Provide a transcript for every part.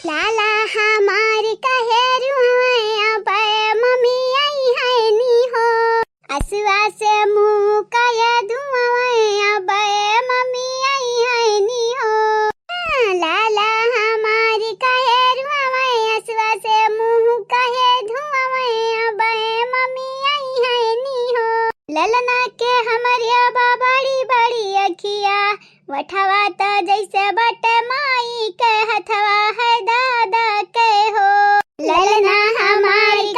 लाला हमार कहेरुआ पे मम्मी आई है नी हो असुआ से मुंह कहे धुआं पे मम्मी आई है नी हो लाला हमार कहेरुआ असुआ से मुंह कहे धुआं पे मम्मी आई है नी हो ललना के हमरिया बड़ी बड़ी अखिया वठवा त जैसे बटे माई के हथवा है दादा के हो ललना हमारी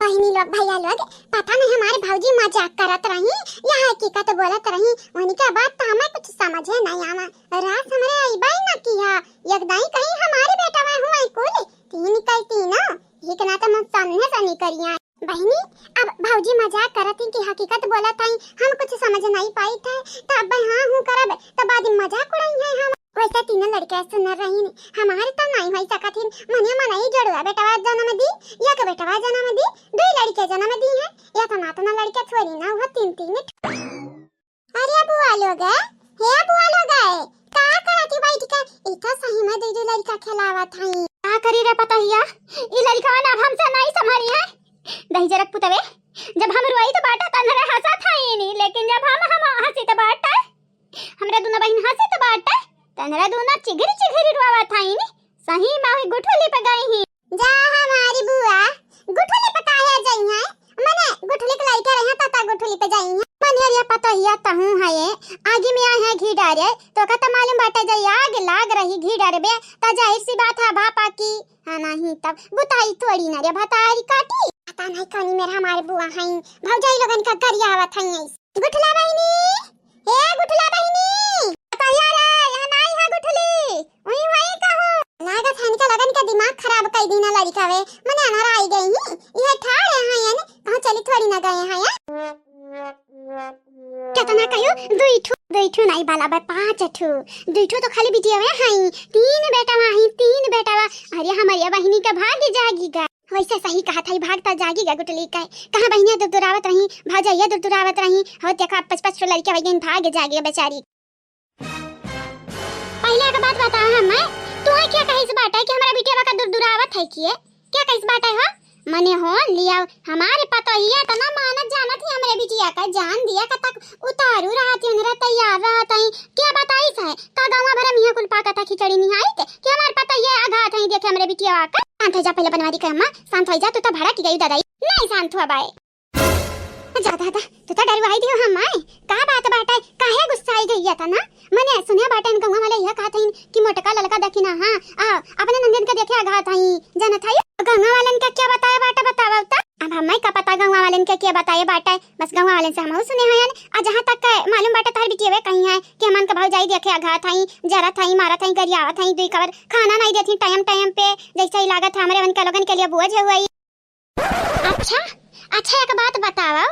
बहनी लोग भैया लोग पता नहीं हमारे भौजी मजाक करत रही या हकीकत बोलत रही वही के बात तो हमें कुछ समझे नहीं आवा रात हमरे आईबाई ना किया एकदम कहीं हमारे बेटा में हुआ कुल तीन कहती ना एक ना तो हम सामने से नहीं करिया बहनी अब भौजी मजाक करत थी कि हकीकत बोलत हई हम कुछ समझ नहीं पाई थे तो अब हां हूं करब तो बाद में मजाक उड़ाई है हम वैसे तीनों लड़के सुन रही हमारे तो नहीं होई सकत हिन मने मनाई जोड़वा बेटवा जन्म दी या के बेटवा जन्म दी दो लड़के जन्म दी है या तो नातना लड़के छोरी ना वो तीन तीन अरे बुआ लोग हे बुआ लोग का करती बैठ के इतना सही में दो लड़का खिलावत हई का करी रे पतहिया ई लड़का ना हमसे नहीं संभाली है दही जरक पुतवे जब हम रोई तो बाटा तन्हरे हंसा था ही नहीं लेकिन जब हम हंसी तो बाटा हमरा दोनों बहन हंसी तो बाटा तन्हरा दोनों चिघरी चिघरी रोवा था ही नहीं सही में गुठली पे गई ही जा हमारी बुआ गुठली पे काहे जाई है मने गुठली के लइका रहे ता गुठली पे जाई है मने रे पतहिया तहू है आगे में है घी डारे तो का तो मालूम बाटा जाई आग लाग रही घी डारबे ता जाहिर सी बात है भापा की हां नहीं तब बुताई थोड़ी ना रे भतारी काटी पता नहीं कौन मेरा हमारे बुआ हैं भौजाई लोगन का गरिया आवत हैं गुठला बहिनी हे गुठला बहिनी कहिया रे यहां नहीं है गुठली ओई वही कहूं लागत है इनका लगन का दिमाग खराब कर दीना लड़का वे मने हमारा आई गई ही ये ठाड़े हैं यानी कहां चली थोड़ी ना गए हैं या कितना कहियो दुईठू नहीं बाला बे पांच ठू दुईठू तो खाली बिटिया में हैं तीन बेटा अरे हमारी बहिनी का भाग जागीगा वैसे सही कहा था भागता जागीगा गुटली का कहां बहनिया दुरदुरावत रही भाजैया दुरदुरावत रही हो देखा 5-5 लड़के वही भाग जागी बेचारी पहले का बात बता हमें तू क्या कहिस बाटा कि हमरा बिटिया का दुरदुरावत है किए क्या कहिस बाटा हो मने हो लिया हमारे पता ही है तना मानत जानत ही हमरे बिटिया का जान दिया का तक उतारू रहत हमरा तैयार रहत है क्या बताइस है का गांव भर मिया कुल पाका था खिचड़ी नहीं आई थे कि हमारे पता ये आघात है देखे हमरे बिटिया का शांत हो जा पहले बनवा दी का अम्मा शांत हो जा तू तो भड़ा की गई दादाई नहीं शांत हुआ बाय जा दादा तू तो डरवाई दियो हम आए का बात बाटा काहे गुस्सा आई गई था ना मने सुने बाटा इन गांव वाले यह कहत हईन कि मोटका ललका देखिना हां आ अपने नंदन का देखे आघात हई जानत हई गांव वालन का क्या बताया बाटा बतावा ता अब हमें का पता गांव वालन का क्या बताए बाटा बस गांव वालन से हम सुने हयन आ जहां तक मालूम बाटा तार बिटिया वे कहीं है कि हमन का भौजाई देखे आघात हई जरा थई मारा थई गरियावत हई दुई कवर खाना नहीं देती टाइम पे जैसे ही लागत हमरे मन के लोगन के लिए बोझ हुई अच्छा एक बात बताओ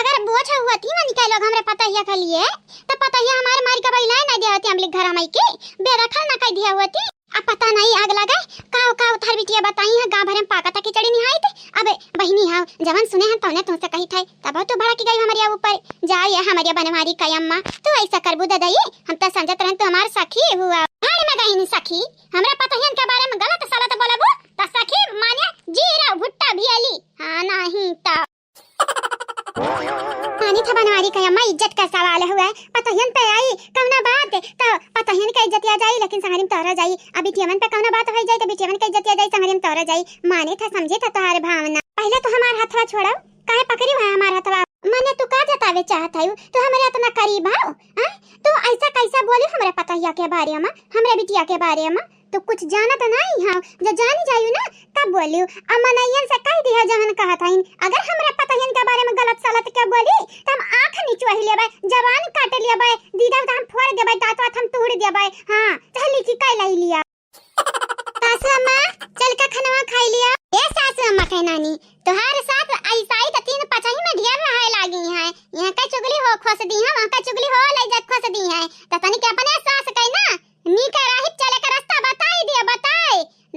अगर बोझ हुआती मन के लोग हमरे पता हिया के लिए तो पता हिया हमारे मारी का बैलाए ना देवती हमले घर में के बेरखल ना कह दिया हुआती अब पता नहीं आग लगा का उधार बिटिया बताई है गांव भर में पाका था खिचड़ी नहीं आई थे अबे बहिनी हां जवन सुने हैं तौने तुमसे कही थे तब तो भड़ा की गई हमारे ऊपर जा ये हमारे बनवारी का अम्मा तो ऐसा करबू दादाई हम तो समझत रहन तो हमार सखी हुआ भाड़ में गई नहीं सखी हमरा पता है इनके बारे में गलत सलत बोलबो त सखी माने जीरा भुट्टा भी आली हां नहीं ता पानी था बनवारी का अम्मा इज्जत का सवाल हुआ है पतहन पे आई कौना बात तो पतहन का इज्जत आ जाई लेकिन संगरिम तोरा जाई अभी टियमन पे कौना बात हो जाई तो बिटियमन का इज्जत आ जाई संगरिम तोरा जाई माने था समझे था तोहार भावना पहले तो हमार हथवा छोड़ो काहे पकड़ी हुआ हमार हथवा माने तू का जतावे चाहत है तो हमरे इतना करीब हो हां तो ऐसा कैसा बोली हमरे पतहिया के बारे में हमरे बिटिया के बारे में तो कुछ जानत नहीं हां जो जानी जायू ना तब बोलियो अमनयन से कह दिया जहन कहा था अगर हमरे पतहियन के बारे में गलत सलत के बोली त हम आंख नीचो ही लेबे जवान काट लेबे दीदा त हम फोड़ देबे दांत हम तोड़ देबे हां चली की कह लाई लिया सासू अम्मा चल का खाना खा लिया ए सासू अम्मा कह नानी तोहार साथ ऐसा ही 3-5 में ढेर रहे लागी है यहां का चुगली हो खोस दी है वहां का चुगली हो ले जा खोस दी है त तनी के अपने सास कह ना नी का राह चले का रास्ता बताए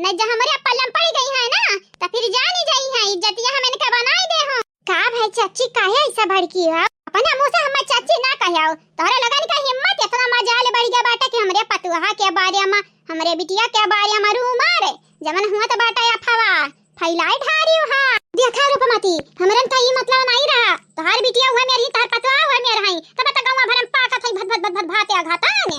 न जो हमारे पल्लम पड़ गई है ना तो फिर जानी जाई है इज्जतिया हमें के बनाई दे हो का भाई चाची काहे ऐसा भड़की हो अपने मुंह से हम चाची ना कहियो तोरे लगन का हिम्मत इतना मजा ले बढ़ गया बाटा कि हमरे पतुहा के बारे में हमरे बिटिया के बारे में रूमर जमन हुआ तो बाटा या फवा फैलाई ढारी हा देखा रूपमती हमरन का ई मतलब नहीं रहा तोहार बिटिया हुआ मेरी तोहार पतुहा हुआ मेर हई तब त गांव भरम पाका थई भत भत भत भाते आघाता ने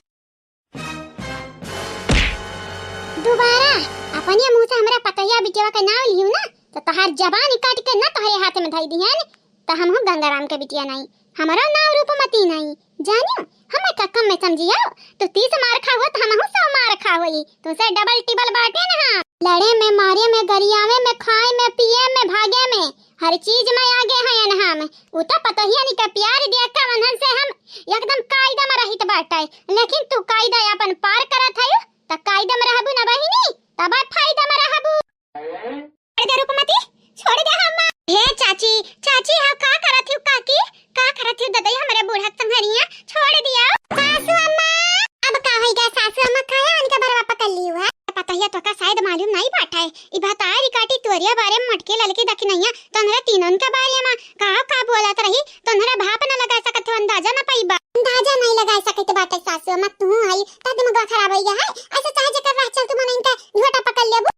दोबारा अपने मुंह से हमरा पतैया बिटिया का नाम लियो ना तो तोहार जबान काट के ना तोहरे हाथ में धई दिहन त हम गंगाराम के बिटिया नहीं हमारा नाम रूपमती नहीं जानियो हमें का कम में समझियो तो 30 मार खा हो तो हम 100 मार खा होई तुमसे डबल टिबल बाटे ना लड़े में मारे में गरियावे में खाए में पिए में भागे में हर चीज में आगे हैं हम उ तो पतहिया नहीं का प्यार दिया का बंधन से हम एकदम कायदा में रहित बाटे लेकिन तू कायदा अपन पार करत है त कायदा में रहबू ना बहिनी तब फायदा में रहबू छोड़ दे रूपमती छोड़ दे हम हे चाची चाची हा का करत हूं काकी का करत हूं ददई हमरे बूढ़ा संघरिया छोड़ दिया सासू अम्मा अब का होइगा सासू अम्मा काया उनका बरवा पकड़ लियो है पतहिया तो का शायद मालूम नहीं बाटा है ई बतारी काटी तोरिया बारे में मटके ललके दख नैया तोनरा तीनन के बारे में का बोलत रही तोनरा भाप न लगा सकत हो अंदाजा न पाइबा अंदाजा नहीं लगा सकत बाटे सासू अम्मा तू आई त दिमाग खराब हो गया है ऐसे चाहे जकर रह चल तू मन इनका झोटा पकड़ लेबू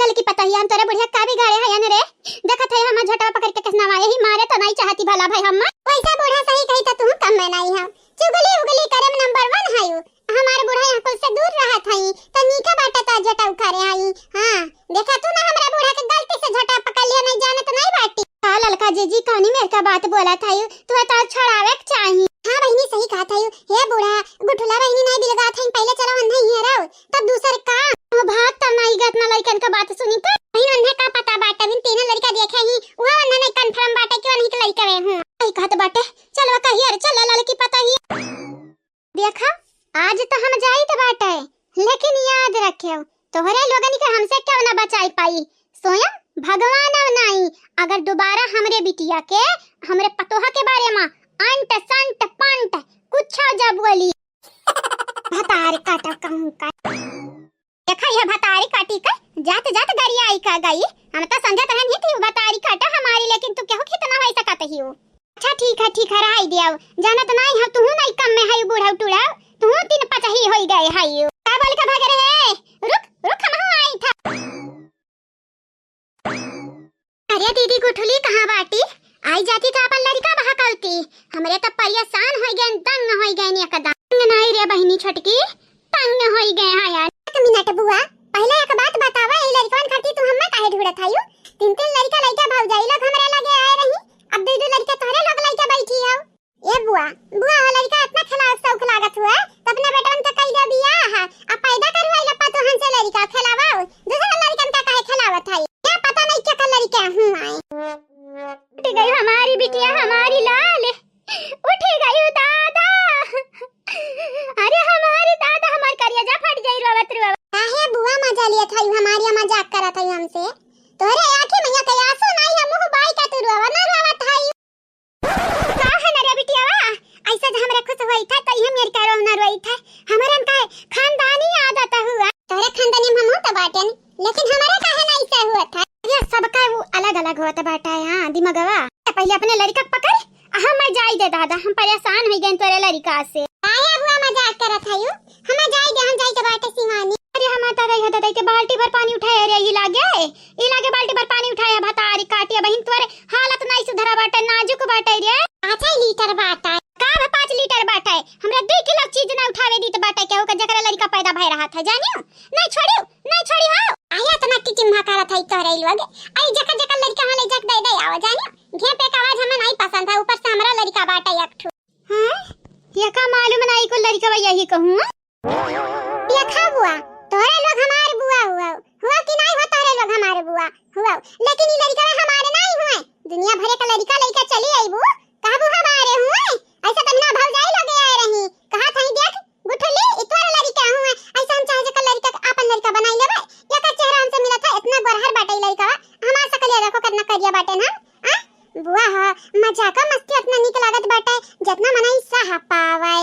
ललकी पतहिया हम तोरे बुढ़िया का बिगाड़े है न रे देखत है हम झोटा पकड़ के कसना वाले ही मारे तो नहीं चाहती भला भाई हम वैसा बूढ़ा सही कही त तू कम में नहीं है चुगली उगली करे में नंबर 1 है हमारे बूढ़ा यहाँ कुल से दूर रहत हई त नीका बाटा ता झोटा उखारे आई हां देखा तू ना हमरा बूढ़ा के गलती से झोटा पकड़ लिया नहीं जाने तो नहीं बाटी हां ललका जीजी कहानी मेरे का बात बोला था तू तो छड़ावे के चाहिए हां बहनी सही कहा था हे बूढ़ा गुठुला बहनी नहीं बिलगा था पहले चलो अंधा ही रहो तब दूसर का ओ भाग त नहीं गत ना लइकन का बात सुनी त बहन उन्हें का पता बाटा बिन तीनों लड़का देखे ही वो उन्हें नहीं कंफर्म बाटा क्यों नहीं के लड़का वे हूं सही कहत बाटे चलो कहिए अरे चल लड़की पता ही देखा आज तो हम जाई तो बाटा है लेकिन याद रखियो तोहरे लोगन के हमसे क्यों ना बचाई पाई स्वयं भगवान नहीं अगर दोबारा हमरे बिटिया के हमरे पतोहा के बारे में अंट संट पंट कुछ जब बोली भतार काटा कहूं का देखा ये भतारी काटी का जात जात गरिया आई का गई हम तो समझत रहन ही थी भतारी काटा हमारी लेकिन तू केहू कितना होई सकत ही हो अच्छा ठीक है राई दिया जानत नहीं है तू नहीं कम में है बूढ़ा टूड़ा तू 3-5 ही होई गए है का बोल के भाग रहे रुक हम आई था अरे दीदी गुठली कहां बाटी आई जाती तो अपन लड़का बहकलती हमरे तो परेशान हो गए तंग हो गए एकदम नहीं रे बहनी छोटकी तंग हो गए हां यार एक मिनट बुआ पहले एक बात बतावा ई लड़कन खाती तू हम्मे काहे ढूंढत आयु 3 लड़का लइका भौजाई लोग हमरे लगे आए रही अब 2 लड़का तोरे लोग लइका बैठी हो ए बुआ वो लड़का इतना खिलाओ शौक लागत हुआ तो अपने बेटन के कइले बियाह है अब पैदा करवाई लपा तो हमसे लड़का खिलावाओ दूसरा लड़कन का काहे खिलावत है क्या पता नहीं क्या लड़का हूं आई उठ गई हमारी बिटिया हमारी लाल उठ गई दादा अरे हमारी दादा हमार करिया फट जाई रोवत काहे बुआ मजा लिया था हमारी मजाक करत है हमसे तोरे आंखें में या आंसू नहीं है मुंह बाई का तू रोवा ना रोवत है का है ना रे बिटिया ऐसा हमरा खुश होई था तो हम मेरी का रोना रोई था हमरन का खानदानी आदत हुआ तोरे खानदानी में हम तो बाटन लेकिन हमारे काहे नहीं ऐसा हुआ था ये सबका वो अलग-अलग होता बाटा है हां दिमागवा पहले अपने लड़का पकड़ हम जाई दे दादा हम परेशान हो गए तोरे लड़का से आया हुआ मजाक करत है हम जाई के बाटे सिवानी अरे हम आता गई होता के बाल्टी भर पानी उठाए रे ई लागे बाल्टी भर पानी उठाया भतारी काटिया बहिन तोरे हालत नहीं सुधरा बाटे नाजुक बाटे रे 5 लीटर बाटा का 5 लीटर बाटा हमरा 2 किलो चीज ना उठावे दी त बाटा के हो जकरा लड़का पैदा भई रहा था जानियो नहीं छोड़ी हो आया तना की चिम्मा करत है तोरे लोग आई जका लड़का हले जक दे आवा जानियो घे पे का आवाज हमें नहीं पसंद है ऊपर से हमरा लड़का बाटा एक ठो हां ये का मालूम नहीं को लड़का यही कहूं ये खा बुआ तोरे लोग हमारे बुआ हुआ कि नहीं हो तोरे लोग हमारे बुआ हुआ लेकिन ये लड़का हमारे नहीं हुए दुनिया भरे का लड़का लड़का चली आई बू काबू हमारे हुए ऐसा तो ना भौजाई लगे आए रही कहा था देख गुठली इतवार लड़का हुए ऐसा हम चाहे का लड़का अपन लड़का बनाई लेबे या का चेहरा हमसे मिला था इतना गोरहर बाटे लड़का हमार सकल देखो कितना करिया बाटे ना बुआ हां मजाक मस्ती अपना निक लागत बाटे जितना मनाई सह पावे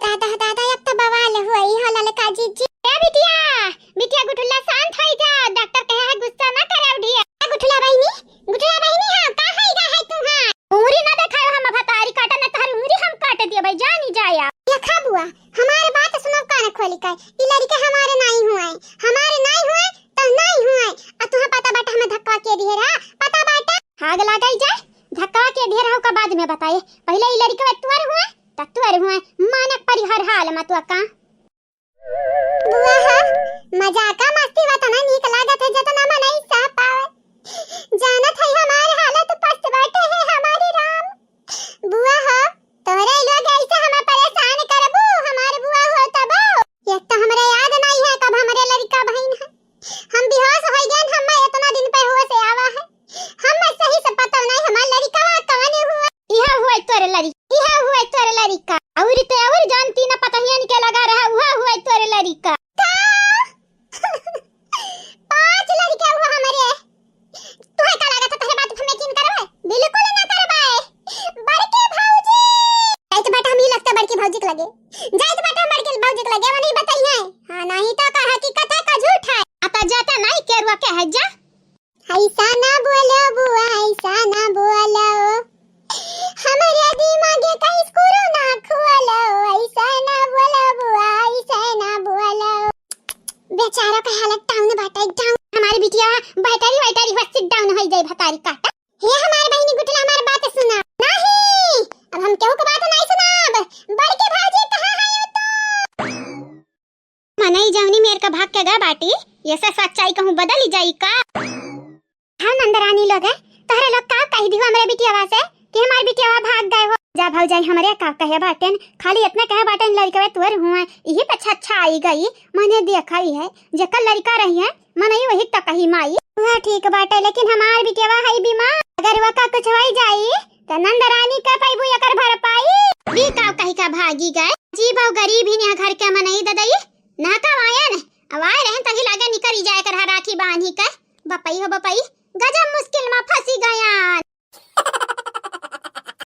दादा अब तो बवाल हुई हो ललका जीजी ए बिटिया गुठुल्ला शांत होई जा डॉक्टर कहे है गुस्सा ना करे उठिया गुठुल्ला बहिनी हां का है तू हां उंगली ना दिखाओ हम भतारी काटा ना तार उंगली हम काट दिए भाई जानी जाया देखा बुआ, हमारे बात सुनो कान खोली कर। ई लड़के हमारे नहीं हुए, हमारे नहीं हुए तो नहीं हुए। आ तुहा पता बाटा हमें धक्का के दिए रा, पता बाटा हाग लगाई जाए। धक्का के दिए रहो का बाद में बताए, पहले ई लड़के तुअर हुए त तुअर हुए। मानक परिहर हाल मत का बुआ हा मजाका मस्ती बता ना नीक लागत है जतना मन नहीं सह पावे। जानत है हमारे हालत पस्त बाटे है हमारी राम। बुआ हा तोरे लोग ऐसे हमें परेशान करबू, हमारे बुआ हो तब एक तो हमरे याद नहीं है कब हमारे लड़का बहन है। हम बेहोश हो गए, हम इतना दिन पे होश आवा है। हम सही से पता नहीं हमार लड़का कहां हुआ। यह हुआ तोरे लड़का, यह हुआ तोरे लड़का और ते और जानती ना पता ही के लगा रहा हुआ तोरे लड़का। पांच लड़के हुआ हमारे। तू का लगा था तेरे बात हमें किन करवे, बिल्कुल ना करवाए। बड़के भौजी जाइत बेटा हमें लगता बड़की भौजी के लगे, जाइत बेटा बड़के भौजी के लगे वो नहीं बताई है। हां नहीं तो का हकीकत है का झूठ है। आता जाता नहीं केरवा के है जा। ऐसा ना बोलो बुआ, ऐसा ना बोलो, हमारे दिमाग का स्क्रू ना खोलो। ऐसा ना बोलो बुआ, ऐसा ना बोलो। बेचारा का हालत टाउन बाटा डाउन। हमारी बिटिया बैटरी बस सिट डाउन हो जाए भतारी काटा। हे हमारे बहनी गुटला हमारी बात सुना नहीं, अब हम केहू के बात नहीं सुनाब। बड़के भाजी कहां है तो मनई जवनी मेर का भाग के गा बाटी, ये से सच्चाई कहूं बदल जाई का। हम नंदरानी लोग है तोहरे लोग का कह दियो हमरे बिटिया से कि हमारी बिटिया भाग गए हो। जा भाग जाई हमरे का कहे बाटन, खाली इतना कहे बाटन लड़के तुअर हुए यही पे अच्छा आई गई। मैंने देखा ही है जकर लड़का रही है मनई वही तक ही माई। हां ठीक बाटे, लेकिन हमार बिटिया है बीमार, अगर वो का कुछ होई जाई त नंदरानी का पाइबू एकर भरपाई। भी का कही का भागी गए जी बहु गरीब ही ने घर के मनई ददई ना का आया न अब आए रहन तही लागे निकरी जाए कर राखी बांधी के। बपई हो बपई गजब मुश्किल